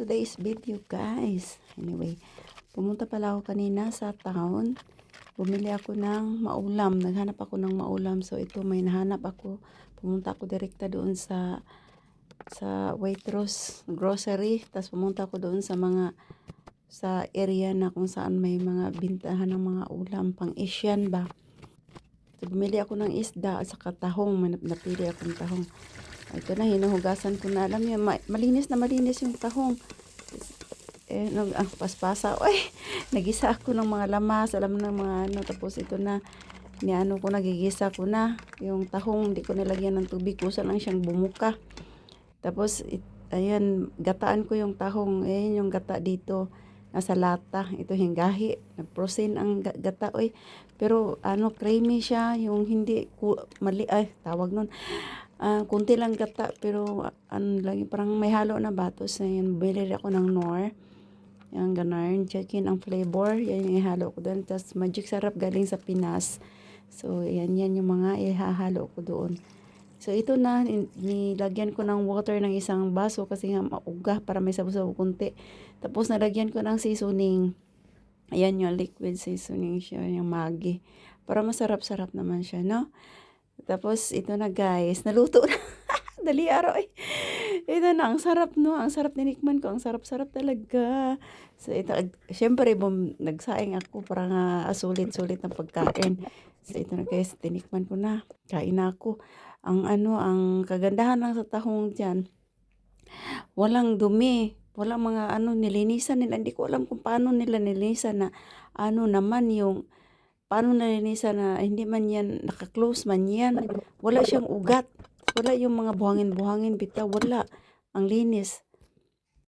today's video, guys. Anyway, pumunta pala ako kanina sa town. Bumili ako ng maulam. Naghanap ako ng maulam. So, ito may nahanap ako. Pumunta ako direkta doon sa Waitrose grocery. Tapos pumunta ako doon sa area na kung saan may mga bintahan ng mga ulam pang Asian ba. So, bumili ako ng isda at saka tahong. Napili akong tahong. Ito na, hinuhugasan ko na. Alam niyo, malinis na malinis yung tahong. Paspasa. Uy, nagisa ako ng mga lamas. Alam mo ng mga ano. Tapos ito na, nagigisa ko na. Yung tahong, hindi ko nilagyan ng tubig. Kusa lang siyang bumuka. Tapos, ayan, gataan ko yung tahong. Ayan yung gata dito. Nasa lata. Ito hinggahi. Nag-prosin ang gata. Uy, pero creamy siya. Yung hindi, tawag nun. Kunti lang gata pero parang may halo na batos na yun. Bili ako ng Knorr. Yung ganun. Chicken ang flavor. Yan yung ihalo ko doon. Tapos magic sarap galing sa Pinas. So yan yung mga ihahalo ko doon. So ito na. Nilagyan ko ng water ng isang baso kasi nga mauga para may sabaw-sabaw kunti. Tapos nalagyan ko ng seasoning. Ayan yung liquid seasoning siya. Yung Maggi. Para masarap-sarap naman siya, no? Tapos, ito na guys. Naluto na. Dali araw eh. Ito na. Ang sarap no. Ang sarap tinikman ko. Ang sarap-sarap talaga. So, ito. Siyempre, nagsaing ako para nga sulit-sulit ng pagkain. So, ito na guys. Tinikman ko na. Kain na ako. Ang kagandahan lang sa tahong dyan. Walang dumi. Walang mga nilinisan nila. Hindi ko alam kung paano nila nilinisan na naman yung paano nalinisan na hindi man yan, naka-close man yan. Wala siyang ugat. Wala yung mga buhangin-buhangin, bitaw. Wala. Ang linis.